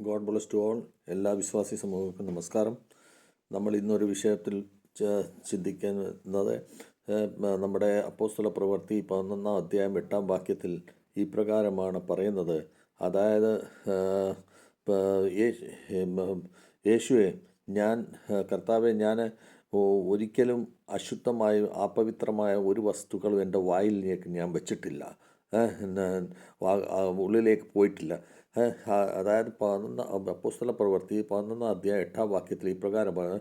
God plus two all. എല്ലാ വിശ്വാസി സമൂഹങ്ങൾക്കും നമസ്കാരം. നമ്മൾ ഇന്നൊരു വിഷയത്തിൽ ചിന്തിക്കുന്നത് നമ്മുടെ അപ്പോസ്തല പ്രവൃത്തി 11 അധ്യായം 8 വാക്യത്തിൽ ഈ പ്രകാരമാണ് പറയുന്നത്. അതായത് യേശുവെ കർത്താവെ, ഞാൻ ഒരിക്കലും അശുദ്ധമായും അപവിത്രമായ ഒരു വസ്തുക്കളും എൻ്റെ വായിലേക്ക് ഞാൻ വെച്ചിട്ടില്ല, ഉള്ളിലേക്ക് പോയിട്ടില്ല. അതായത് അപ്പോസ്തല പ്രവൃത്തി 11 അധ്യായം 8 വാക്യത്തിൽ ഇപ്രകാരമാണ്: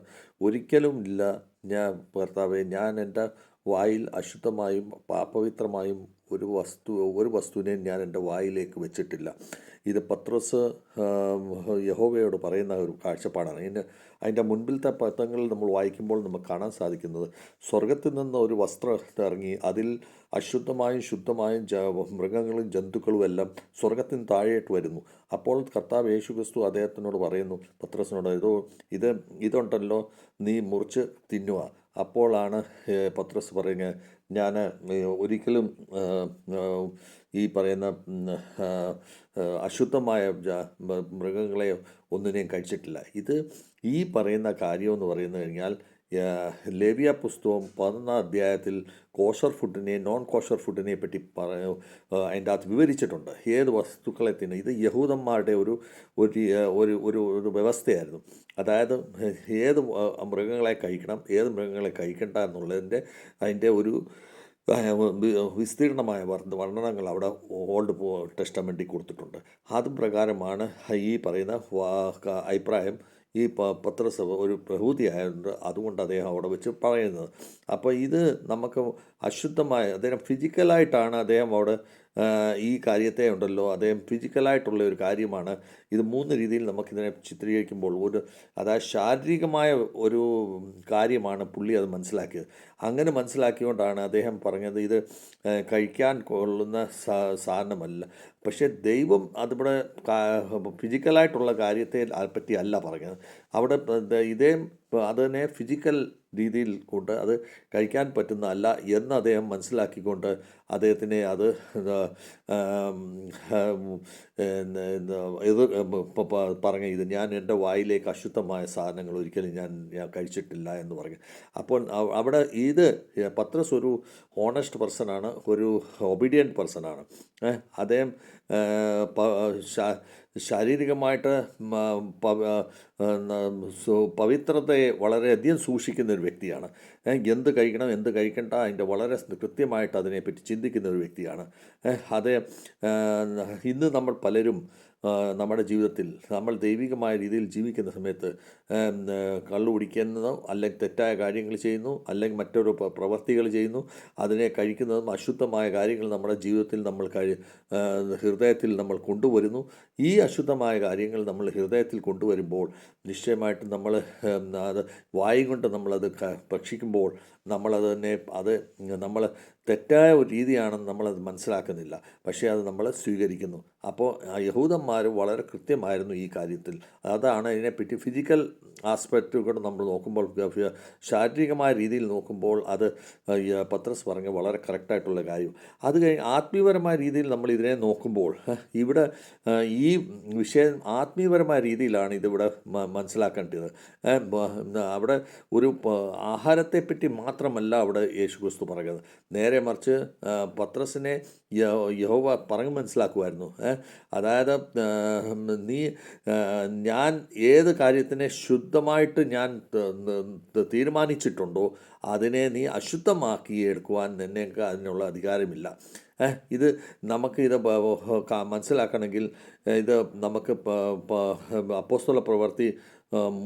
ഒരിക്കലും ഇല്ല ഞാൻ കർത്താവെ, ഞാൻ എൻ്റെ വായിൽ അശുദ്ധമായും അപവിത്രമായും ഒരു വസ്തുവിനെയും ഞാൻ എൻ്റെ വായിലേക്ക് വെച്ചിട്ടില്ല. ഇത് പത്രോസ് യഹോവയോട് പറയുന്ന ഒരു കാഴ്ചപ്പാടാണ്. അതിൻ്റെ മുൻപിലത്തെ പദങ്ങളിൽ നമ്മൾ വായിക്കുമ്പോൾ നമുക്ക് കാണാൻ സാധിക്കുന്നത്, സ്വർഗത്തിൽ നിന്ന് ഒരു വസ്ത്രം ഇറങ്ങി അതിൽ അശുദ്ധമായും ശുദ്ധമായും മൃഗങ്ങളും ജന്തുക്കളും എല്ലാം സ്വർഗത്തിന് താഴേട്ട് വരുന്നു. അപ്പോൾ കർത്താവ് യേശുക്രിസ്തു അദ്ദേഹത്തിനോട് പറയുന്നു, പത്രോസിനോട്, ഇതുണ്ടല്ലോ, നീ മുറിച്ച് തിന്നുക. അപ്പോഴാണ് പത്രോസ് പറയുന്നത്, ഞാൻ ഒരിക്കലും ഈ പറയുന്ന അശുദ്ധമായ മൃഗങ്ങളെ ഒന്നിനെയും കഴിച്ചിട്ടില്ല. ഈ പറയുന്ന കാര്യമെന്ന് പറയുന്നത് കഴിഞ്ഞാൽ, ലേവ്യ പുസ്തകം 11 അധ്യായത്തിൽ കോഷർ ഫുഡിനെ നോൺ കോഷർ ഫുഡിനെ പറ്റി അതിൻ്റെ അകത്ത് വിവരിച്ചിട്ടുണ്ട്. ഏത് വസ്തുക്കളെ തിന്നും. ഇത് യഹൂദന്മാരുടെ ഒരു ഒരു വ്യവസ്ഥയായിരുന്നു. അതായത് ഏത് മൃഗങ്ങളെ കഴിക്കണം, ഏത് മൃഗങ്ങളെ കഴിക്കണ്ട എന്നുള്ളതിൻ്റെ അതിൻ്റെ ഒരു വിസ്തീർണമായ വർണ്ണനങ്ങൾ അവിടെ ഓൾഡ് ടെസ്റ്റമെൻറ്റിൽ കൊടുത്തിട്ടുണ്ട്. അത് പ്രകാരമാണ് ഈ പറയുന്ന അഭിപ്രായം ഈ പത്രോസ് ഒരു പ്രഹൂതിയായതുകൊണ്ട് അതുകൊണ്ട് അദ്ദേഹം അവിടെ വെച്ച് പറയുന്നത്. അപ്പോൾ ഇത് നമുക്ക് അശുദ്ധമായ, അദ്ദേഹം ഫിസിക്കലായിട്ടാണ് അദ്ദേഹം അവിടെ ഈ കാര്യത്തെ ഉണ്ടല്ലോ, അദ്ദേഹം ഫിസിക്കലായിട്ടുള്ള ഒരു കാര്യമാണ്. ഇത് 3 രീതിയിൽ നമുക്കിതിനെ ചിത്രീകരിക്കുമ്പോൾ അതായത് ശാരീരികമായ ഒരു കാര്യമാണ് പുള്ളി അത് മനസ്സിലാക്കിയത്. അങ്ങനെ മനസ്സിലാക്കിക്കൊണ്ടാണ് അദ്ദേഹം പറഞ്ഞത്, ഇത് കഴിക്കാൻ കൊള്ളുന്ന സാധനമല്ല. പക്ഷേ ദൈവം അതിവിടെ ഫിസിക്കലായിട്ടുള്ള കാര്യത്തെ പറ്റി അല്ല പറഞ്ഞത്. അവിടെ അതിനെ ഫിസിക്കൽ രീതിയിൽ കൊണ്ട് അത് കഴിക്കാൻ പറ്റുന്നതല്ല എന്ന് അദ്ദേഹം മനസ്സിലാക്കിക്കൊണ്ട് അദ്ദേഹത്തിനെ അത് പറഞ്ഞ, ഇത് ഞാൻ എൻ്റെ വായിലേക്ക് അശുദ്ധമായ സാധനങ്ങൾ ഒരിക്കലും ഞാൻ കഴിച്ചിട്ടില്ല എന്ന് പറഞ്ഞു. അപ്പോൾ അവിടെ പത്രോസ് ഒരു ഹോണസ്റ്റ് പേഴ്സണാണ്, ഒരു ഒബീഡിയൻറ്റ് പേഴ്സണാണ്. അദ്ദേഹം ശാരീരികമായിട്ട് പവിത്രതയെ വളരെയധികം സൂക്ഷിക്കുന്ന ഒരു വ്യക്തിയാണ്. എന്ത് കഴിക്കണം, എന്ത് കഴിക്കണ്ട, അതിൻ്റെ വളരെ കൃത്യമായിട്ട് അതിനെപ്പറ്റി ചിന്തിക്കുന്ന ഒരു വ്യക്തിയാണ്. ഇന്ന് നമ്മൾ പലരും നമ്മുടെ ജീവിതത്തിൽ നമ്മൾ ദൈവികമായ രീതിയിൽ ജീവിക്കുന്ന സമയത്ത് കള്ളു കുടിക്കുന്നതോ അല്ലെങ്കിൽ തെറ്റായ കാര്യങ്ങൾ ചെയ്യുന്നു, അല്ലെങ്കിൽ മറ്റൊരു പ്രവർത്തികൾ ചെയ്യുന്നു, അതിനെ കഴിക്കുന്നതും അശുദ്ധമായ കാര്യങ്ങൾ നമ്മുടെ ജീവിതത്തിൽ നമ്മൾ ഹൃദയത്തിൽ നമ്മൾ കൊണ്ടുവരുന്നു. ഈ അശുദ്ധമായ കാര്യങ്ങൾ നമ്മൾ ഹൃദയത്തിൽ കൊണ്ടുവരുമ്പോൾ നിശ്ചയമായിട്ടും നമ്മൾ അത് വായി കൊണ്ട് നമ്മളത് ഭക്ഷിക്കുമ്പോൾ നമ്മൾ തെറ്റായ ഒരു രീതിയാണെന്ന് നമ്മളത് മനസ്സിലാക്കുന്നില്ല, പക്ഷേ അത് നമ്മൾ സ്വീകരിക്കുന്നു. അപ്പോൾ യഹൂദന്മാർ വളരെ കൃത്യമായിരുന്നു ഈ കാര്യത്തിൽ. അതാണ് ഇതിനെപ്പറ്റി ഫിസിക്കൽ ആസ്പെക്റ്റ് കൂടെ നമ്മൾ നോക്കുമ്പോൾ, ശാരീരികമായ രീതിയിൽ നോക്കുമ്പോൾ അത് പത്രോസ് പറഞ്ഞ വളരെ കറക്റ്റായിട്ടുള്ള കാര്യം. അത് കഴിഞ്ഞ് ആത്മീയപരമായ രീതിയിൽ നമ്മൾ ഇതിനെ നോക്കുമ്പോൾ, ഇവിടെ ഈ വിഷയം ആത്മീയപരമായ രീതിയിലാണ് ഇതിവിടെ മനസ്സിലാക്കേണ്ടത്. അവിടെ ഒരു ആഹാരത്തെപ്പറ്റി മാത്രമല്ല അവിടെ യേശുക്രിസ്തു പറയുന്നത്. നേരെ മറിച്ച് പത്രോസിനെ യഹോവ പറഞ്ഞ് മനസ്സിലാക്കുമായിരുന്നു. അതായത് ഞാൻ ഏത് കാര്യത്തിനെ ശുദ്ധമായിട്ട് ഞാൻ തീരുമാനിച്ചിട്ടുണ്ടോ അതിനെ നീ അശുദ്ധമാക്കി എടുക്കുവാൻ നിനക്ക് അതിനുള്ള അധികാരമില്ല. ഇത് മനസ്സിലാക്കണമെങ്കിൽ ഇത് നമുക്ക് അപ്പോസ്തല പ്രവൃത്തി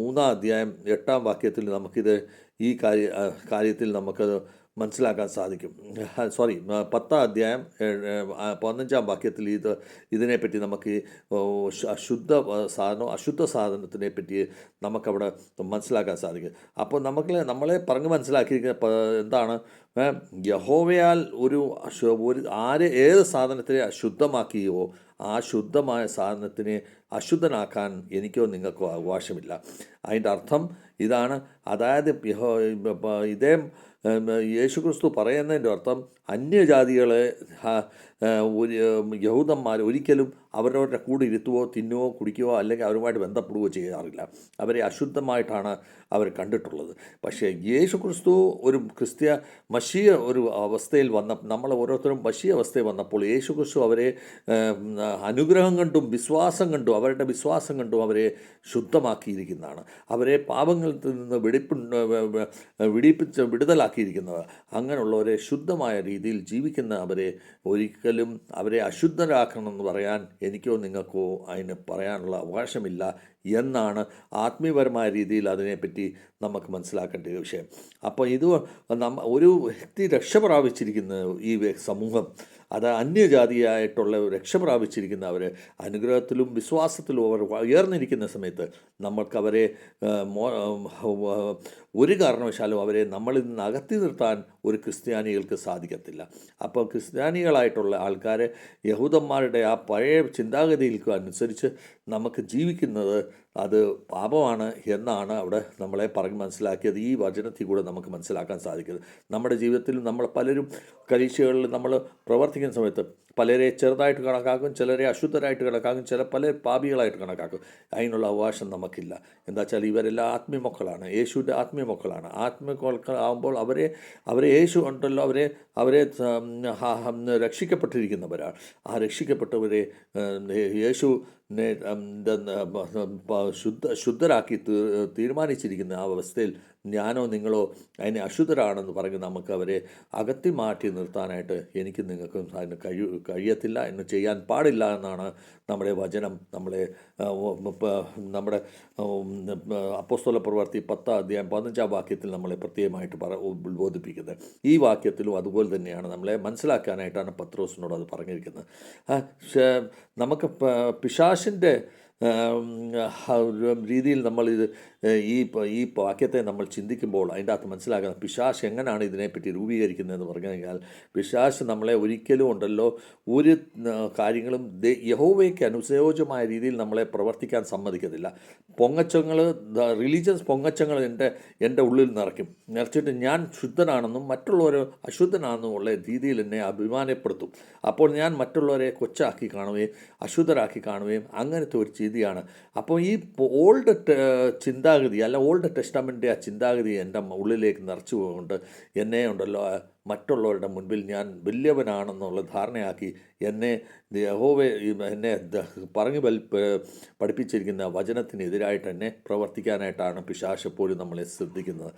3 അധ്യായം 8 വാക്യത്തിൽ നമുക്കിത് ഈ കാര്യത്തിൽ നമുക്കത് മനസ്സിലാക്കാൻ സാധിക്കും. 10 അധ്യായം 15 വാക്യത്തിൽ ഇതിനെപ്പറ്റി നമുക്ക് അശുദ്ധ സാധനത്തിനെ പറ്റി നമുക്കവിടെ മനസ്സിലാക്കാൻ സാധിക്കും. അപ്പോൾ നമ്മളെ പറഞ്ഞ് മനസ്സിലാക്കിയിരിക്കുന്ന എന്താണ്, യഹോവയാൽ ഏത് സാധനത്തിനെ അശുദ്ധമാക്കിയോ ആ ശുദ്ധമായ സാധനത്തിനെ അശുദ്ധനാക്കാൻ എനിക്കോ നിങ്ങൾക്കോ അവകാശമില്ല. അതിൻ്റെ അർത്ഥം ഇതാണ്. അതായത് യേശുക്രിസ്തു പറയുന്നതിൻ്റെ അർത്ഥം അന്യജാതികളെ ഒരു യഹൂദന്മാർ ഒരിക്കലും അവരവരുടെ കൂടെ ഇരുത്തുകയോ തിന്നുകയോ കുടിക്കുകയോ അല്ലെങ്കിൽ അവരുമായിട്ട് ബന്ധപ്പെടുകയോ ചെയ്യാറില്ല. അവരെ അശുദ്ധമായിട്ടാണ് അവർ കണ്ടിട്ടുള്ളത്. പക്ഷേ യേശു ക്രിസ്തു ഒരു മശീയ ഒരു അവസ്ഥയിൽ നമ്മൾ ഓരോരുത്തരും മശീയ അവസ്ഥയിൽ വന്നപ്പോൾ യേശു ക്രിസ്തു അവരെ അനുഗ്രഹം കണ്ടും വിശ്വാസം കണ്ടും അവരുടെ വിശ്വാസം കണ്ടും അവരെ ശുദ്ധമാക്കിയിരിക്കുന്നതാണ്. അവരെ പാപങ്ങളിൽ നിന്ന് വിടുതലാക്കിയിരിക്കുന്നത്. അങ്ങനെയുള്ളവരെ ശുദ്ധമായ രീതിയിൽ ജീവിക്കുന്ന അവരെ അശുദ്ധരാക്കണമെന്ന് പറയാൻ എനിക്കോ നിങ്ങൾക്കോ അതിന് പറയാനുള്ള അവകാശമില്ല എന്നാണ് ആത്മീയപരമായ രീതിയിൽ അതിനെപ്പറ്റി നമുക്ക് മനസ്സിലാക്കേണ്ട വിഷയം. അപ്പോൾ ഒരു വ്യക്തി രക്ഷ പ്രാപിച്ചിരിക്കുന്ന ഈ സമൂഹം, അത് അന്യജാതിയായിട്ടുള്ള രക്ഷ പ്രാപിച്ചിരിക്കുന്ന അവർ അനുഗ്രഹത്തിലും വിശ്വാസത്തിലും അവർ ഉയർന്നിരിക്കുന്ന സമയത്ത് നമ്മൾക്കവരെ ഒരു കാരണവശാലും അവരെ നമ്മളിൽ നിന്ന് അകറ്റി നിർത്താൻ ഒരു ക്രിസ്ത്യാനികൾക്ക് സാധിക്കത്തില്ല. അപ്പോൾ ക്രിസ്ത്യാനികളായിട്ടുള്ള ആൾക്കാരെ യഹൂദന്മാരുടെ ആ പഴയ ചിന്താഗതികൾക്ക് അനുസരിച്ച് നമുക്ക് ജീവിക്കുന്നത് അത് പാപമാണ് എന്നാണ് അവിടെ നമ്മളെ പറഞ്ഞ് മനസ്സിലാക്കിയത്. ഈ വചനത്തിൽ കൂടെ നമുക്ക് മനസ്സിലാക്കാൻ സാധിക്കുന്നത് നമ്മുടെ ജീവിതത്തിൽ നമ്മൾ പലരും പരീക്ഷകളിൽ നമ്മൾ പ്രവർത്തിക്കുന്ന സമയത്ത് പലരെ ചെറുതായിട്ട് കണക്കാക്കും, ചിലരെ അശുദ്ധരായിട്ട് കണക്കാക്കും, പല പാപികളായിട്ട് കണക്കാക്കും. അതിനുള്ള അവകാശം നമുക്കില്ല. എന്താ വെച്ചാൽ ഇവരെല്ലാം ആത്മീയമക്കളാണ്, യേശുവിൻ്റെ ആത്മീയമക്കളാണ്. ആത്മീയമക്കളാകുമ്പോൾ അവരെ യേശു ഉണ്ടല്ലോ, അവരെ രക്ഷിക്കപ്പെട്ടിരിക്കുന്നവരാണ്. ആ രക്ഷിക്കപ്പെട്ടവരെ യേശു ശുദ്ധരാക്കി തീരുമാനിച്ചിരിക്കുന്ന ആ അവസ്ഥയിൽ ഞാനോ നിങ്ങളോ അതിനെ അശുദ്ധരാണെന്ന് പറഞ്ഞ് നമുക്ക് അവരെ അകത്തി മാറ്റി നിർത്താനായിട്ട് എനിക്ക് നിങ്ങൾക്കും അതിന് കഴിയത്തില്ല, എന്ന് ചെയ്യാൻ പാടില്ല എന്നാണ് നമ്മുടെ വചനം നമ്മുടെ അപ്പോസ്തല പ്രവൃത്തി 10-15 വാക്യത്തിൽ നമ്മളെ പ്രത്യേകമായിട്ട് ബോധിപ്പിക്കുന്നത്. ഈ വാക്യത്തിലും അതുപോലെ തന്നെയാണ് നമ്മളെ മനസ്സിലാക്കാനായിട്ടാണ് പത്രോസിനോട് അത് പറഞ്ഞിരിക്കുന്നത്. നമുക്ക് പിശാചിൻ്റെ രീതിയിൽ നമ്മളിത് ഈ വാക്യത്തെ നമ്മൾ ചിന്തിക്കുമ്പോൾ അതിൻ്റെ അകത്ത് മനസ്സിലാക്കുന്നത് പിശാച് എങ്ങനെയാണ് ഇതിനെപ്പറ്റി രൂപീകരിക്കുന്നതെന്ന് പറഞ്ഞു കഴിഞ്ഞാൽ, പിശാച് നമ്മളെ ഒരിക്കലും ഉണ്ടല്ലോ ഒരു കാര്യങ്ങളും യഹോവയ്ക്ക് അനുയോജ്യമായ രീതിയിൽ നമ്മളെ പ്രവർത്തിക്കാൻ സമ്മതിക്കത്തില്ല. റിലീജിയസ് പൊങ്ങച്ചങ്ങൾ എൻ്റെ ഉള്ളിൽ നിറച്ചിട്ട് ഞാൻ ശുദ്ധനാണെന്നും മറ്റുള്ളവർ അശുദ്ധനാണെന്നും ഉള്ള രീതിയിൽ എന്നെ അഭിമാനപ്പെടുത്തും. അപ്പോൾ ഞാൻ മറ്റുള്ളവരെ കൊച്ചാക്കി കാണുകയും അശുദ്ധരാക്കി കാണുകയും അങ്ങനത്തെ ഒരു രീതിയാണ്. അപ്പോൾ ഈ ഓൾഡ് ഓൾഡ് ടെസ്റ്റമെൻ്റ് ആ ചിന്താഗതി എൻ്റെ ഉള്ളിലേക്ക് നിറച്ചു കൊണ്ട് എന്നെ ഉണ്ടല്ലോ മറ്റുള്ളവരുടെ മുൻപിൽ ഞാൻ വലിയവനാണെന്നുള്ള ധാരണയാക്കി എന്നെ പറഞ്ഞു പഠിപ്പിച്ചിരിക്കുന്ന വചനത്തിനെതിരായിട്ട് എന്നെ പ്രവർത്തിക്കാനായിട്ടാണ് പിശാച് എപ്പോഴും നമ്മളെ ശ്രദ്ധിക്കുന്നത്.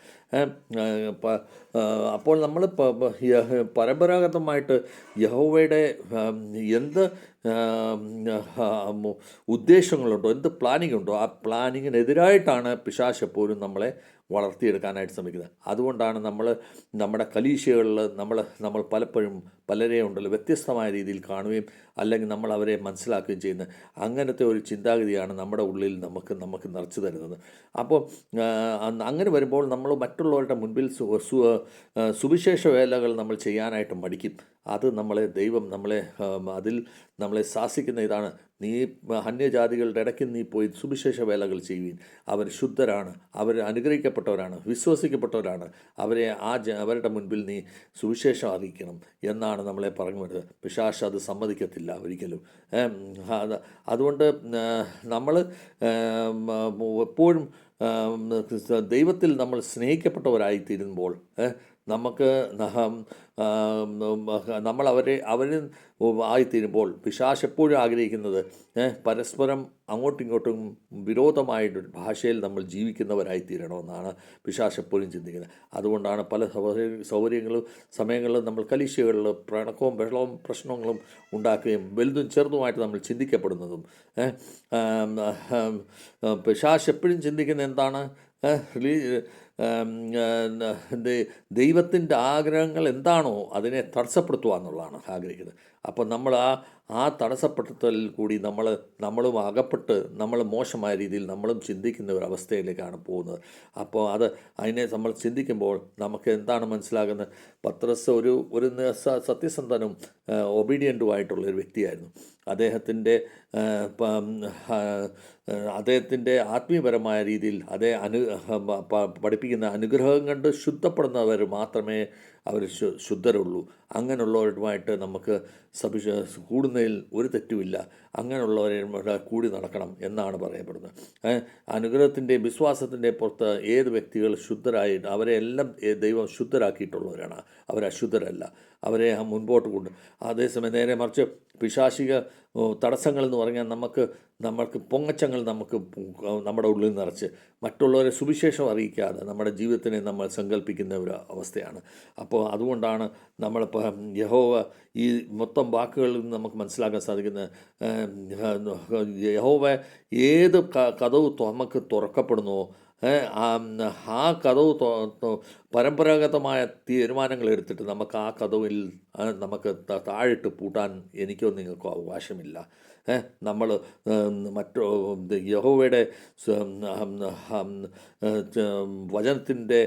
അപ്പോൾ നമ്മൾ പരമ്പരാഗതമായിട്ട് യഹോവയുടെ എന്ത് ഉദ്ദേശങ്ങളുണ്ടോ, എന്ത് പ്ലാനിംഗ് ഉണ്ടോ, ആ പ്ലാനിങ്ങിനെതിരായിട്ടാണ് പിശാച് എപ്പോഴും നമ്മളെ വളർത്തിയെടുക്കാനായിട്ട് ശ്രമിക്കുന്നത്. അതുകൊണ്ടാണ് നമ്മുടെ കലീശകളിൽ നമ്മൾ പലപ്പോഴും പലരെ ഉണ്ടല്ലോ വ്യത്യസ്തമായ രീതിയിൽ കാണുകയും അല്ലെങ്കിൽ നമ്മൾ അവരെ മനസ്സിലാക്കുകയും ചെയ്യുന്നത്. അങ്ങനത്തെ ഒരു ചിന്താഗതിയാണ് നമ്മുടെ ഉള്ളിൽ നമുക്ക് നിറച്ചു തരുന്നത്. അപ്പോൾ അങ്ങനെ വരുമ്പോൾ നമ്മൾ മറ്റുള്ളവരുടെ മുൻപിൽ സുവിശേഷ വേലകൾ നമ്മൾ ചെയ്യാനായിട്ട് മടിക്കും. അത് ദൈവം അതിൽ നമ്മളെ ശാസിക്കുന്ന ഇതാണ്, നീ അന്യജാതികളുടെ ഇടയ്ക്ക് നീ പോയി സുവിശേഷ വേലകൾ ചെയ്യുവീൻ. അവർ ശുദ്ധരാണ്, അവർ അനുഗ്രഹിക്കപ്പെട്ടവരാണ്, വിശ്വസിക്കപ്പെട്ടവരാണ്, അവരുടെ മുൻപിൽ നീ സുവിശേഷം അറിയിക്കണം എന്നാണ് നമ്മളെ പറഞ്ഞു വരുന്നത്. പിശാച് അത് സമ്മതിക്കത്തില്ല ഒരിക്കലും. അതുകൊണ്ട് നമ്മൾ എപ്പോഴും ദൈവത്തിൽ നമ്മൾ സ്നേഹിക്കപ്പെട്ടവരായിത്തീരുമ്പോൾ അവരിൽ ആയിത്തീരുമ്പോൾ പിശാച് എപ്പോഴും ആഗ്രഹിക്കുന്നത് പരസ്പരം അങ്ങോട്ടും ഇങ്ങോട്ടും വിരോധമായിട്ട് ഭാഷയിൽ നമ്മൾ ജീവിക്കുന്നവരായിത്തീരണമെന്നാണ് പിശാച് എപ്പോഴും ചിന്തിക്കുന്നത്. അതുകൊണ്ടാണ് പല സൗകര്യങ്ങളും സമയങ്ങളിലും നമ്മൾ കലീശകളിൽ പിണക്കവും ബഹളവും പ്രശ്നങ്ങളും ഉണ്ടാക്കുകയും വലുതും ചെറുതുമായിട്ട് നമ്മൾ ചിന്തിക്കപ്പെടുന്നതും. പിശാച് എപ്പോഴും ചിന്തിക്കുന്നത് എന്താണ്? ദൈവത്തിൻ്റെ ആഗ്രഹങ്ങൾ എന്താണോ അതിനെ തടസ്സപ്പെടുത്തുക എന്നുള്ളതാണ് ആഗ്രഹിക്കുന്നത്. അപ്പോൾ നമ്മൾ ആ തടസ്സപ്പെടുത്തലിൽ കൂടി നമ്മളും അകപ്പെട്ട് നമ്മൾ മോശമായ രീതിയിൽ നമ്മളും ചിന്തിക്കുന്ന ഒരു അവസ്ഥയിലേക്കാണ് പോകുന്നത്. അപ്പോൾ അതിനെ നമ്മൾ ചിന്തിക്കുമ്പോൾ നമുക്ക് എന്താണ് മനസ്സിലാകുന്നത്? പത്രോസ് ഒരു സത്യസന്ധനും ഒബീഡിയൻറ്റുമായിട്ടുള്ളൊരു വ്യക്തിയായിരുന്നു. അദ്ദേഹത്തിൻ്റെ ആത്മീയപരമായ രീതിയിൽ പഠിപ്പിക്കുന്ന അനുഗ്രഹം കണ്ട് ശുദ്ധപ്പെടുന്നവർ മാത്രമേ അവർ ശുദ്ധരുള്ളൂ. അങ്ങനെയുള്ളവരുമായിട്ട് നമുക്ക് കൂടുന്നതിൽ ഒരു തെറ്റുമില്ല. അങ്ങനെയുള്ളവരെ കൂടി നടക്കണം എന്നാണ് പറയപ്പെടുന്നത്. അനുഗ്രഹത്തിൻ്റെ വിശ്വാസത്തിൻ്റെ പുറത്ത് ഏത് വ്യക്തികൾ ശുദ്ധരായിട്ട് അവരെ എല്ലാം ദൈവം ശുദ്ധരാക്കിയിട്ടുള്ളവരാണ്. അവരശുദ്ധരല്ല. അവരെ മുൻപോട്ട് കൊണ്ട് അതേസമയം നേരെ മറിച്ച് പിശാചിക തടസ്സങ്ങളെന്ന് പറഞ്ഞാൽ നമ്മൾക്ക് പൊങ്ങച്ചങ്ങൾ നമ്മുടെ ഉള്ളിൽ നിറച്ച് മറ്റുള്ളവരെ സുവിശേഷം അറിയിക്കാതെ നമ്മുടെ ജീവിതത്തിനെ നമ്മൾ സങ്കല്പിക്കുന്ന ഒരു അവസ്ഥയാണ്. അപ്പോൾ അതുകൊണ്ടാണ് നമ്മളിപ്പോൾ യഹോവ ഈ മൊത്തം വാക്കുകളിൽ നിന്ന് നമുക്ക് മനസ്സിലാക്കാൻ സാധിക്കുന്നത്, യഹോവ ഏത് കതവ് നമുക്ക് തുറക്കപ്പെടുന്നുവോ ആ കതവ് പരമ്പരാഗതമായ തീരുമാനങ്ങൾ എടുത്തിട്ട് നമുക്ക് ആ കതവിൽ നമുക്ക് താഴിട്ട് പൂട്ടാൻ എനിക്കോ നിങ്ങൾക്കോ അവകാശമില്ല. നമ്മൾ യഹോവയുടെ വചനത്തിൻ്റെ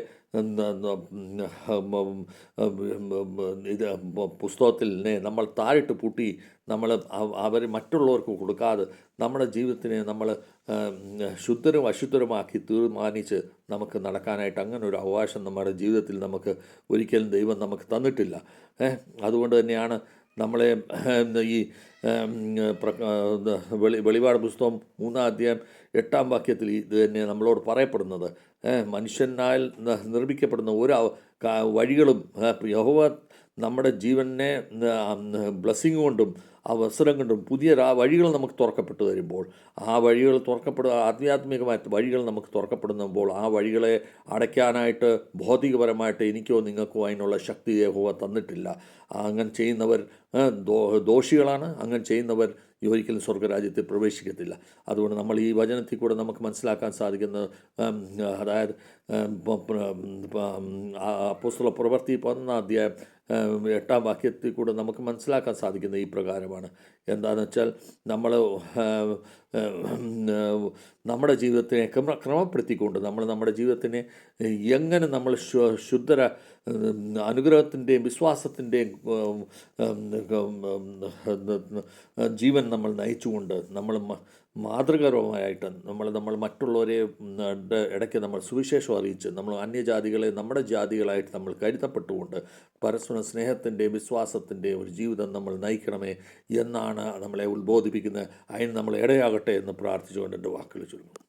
ഇത് പുസ്തകത്തിൽ നമ്മൾ താഴിട്ട് പൂട്ടി അവർ മറ്റുള്ളവർക്ക് കൊടുക്കാതെ നമ്മുടെ ജീവിതത്തിനെ നമ്മൾ ശുദ്ധരും അശുദ്ധരുമാക്കി തീരുമാനിച്ച് നമുക്ക് നടക്കാനായിട്ട് അങ്ങനെ ഒരു അവകാശം നമ്മുടെ ജീവിതത്തിൽ നമുക്ക് ഒരിക്കലും ദൈവം നമുക്ക് തന്നിട്ടില്ല. അതുകൊണ്ട് തന്നെയാണ് നമ്മളെ ഈ വെളിപാട് പുസ്തകം 3-ാം അധ്യായം 8-ാം വാക്യത്തിൽ ഇത് തന്നെ നമ്മളോട് പറയപ്പെടുന്നത്, മനുഷ്യനാൽ നിർമ്മിക്കപ്പെടുന്ന ഒരു വഴികളും യഹോവ നമ്മുടെ ജീവനെ ബ്ലെസ്സിങ് കൊണ്ടും അവസരം കൊണ്ടും പുതിയ വഴികൾ നമുക്ക് തുറക്കപ്പെട്ടു വരുമ്പോൾ, ആ വഴികൾ ആധ്യാത്മികമായ വഴികൾ നമുക്ക് തുറക്കപ്പെടുമ്പോൾ ആ വഴികളെ അടയ്ക്കാനായിട്ട് ഭൗതികപരമായിട്ട് എനിക്കോ നിങ്ങൾക്കോ അതിനുള്ള ശക്തി യഹോവ തന്നിട്ടില്ല. അങ്ങനെ ചെയ്യുന്നവർ ദോഷികളാണ്. അങ്ങനെ ചെയ്യുന്നവർ ഒരിക്കലും സ്വർഗ്ഗരാജ്യത്തിൽ പ്രവേശിക്കത്തില്ല. അതുകൊണ്ട് നമ്മൾ ഈ വചനത്തിൽ കൂടെ നമുക്ക് മനസ്സിലാക്കാൻ സാധിക്കുന്നത്, അതായത് അപ്പോസ്തല പ്രവൃത്തി 11-ാം അധ്യായം 8-ാം വാക്യത്തിൽ കൂടെ നമുക്ക് മനസ്സിലാക്കാൻ സാധിക്കുന്നത് ഈ പ്രകാരമാണ്. എന്താണെന്ന് വെച്ചാൽ നമ്മുടെ ജീവിതത്തിനെ ക്രമപ്പെടുത്തിക്കൊണ്ട് നമ്മുടെ ജീവിതത്തിനെ എങ്ങനെ നമ്മൾ അനുഗ്രഹത്തിൻ്റെയും വിശ്വാസത്തിൻ്റെയും ജീവൻ നമ്മൾ നയിച്ചുകൊണ്ട് നമ്മൾ മാതൃകപരമായിട്ട് നമ്മൾ മറ്റുള്ളവരെ ഇടയ്ക്ക് നമ്മൾ സുവിശേഷം അറിയിച്ച് നമ്മൾ അന്യജാതികളെ നമ്മുടെ ജാതികളായിട്ട് നമ്മൾ കരുതപ്പെട്ടുകൊണ്ട് പരസ്പര സ്നേഹത്തിൻ്റെ വിശ്വാസത്തിൻ്റെ ഒരു ജീവിതം നമ്മൾ നയിക്കണമേ എന്നാണ് നമ്മളെ ഉത്ബോധിപ്പിക്കുന്നത്. അതിന് നമ്മൾ ഇടയാകട്ടെ എന്ന് പ്രാർത്ഥിച്ചുകൊണ്ട് എൻ്റെ വാക്കുകൾ ചുരുങ്ങുന്നു.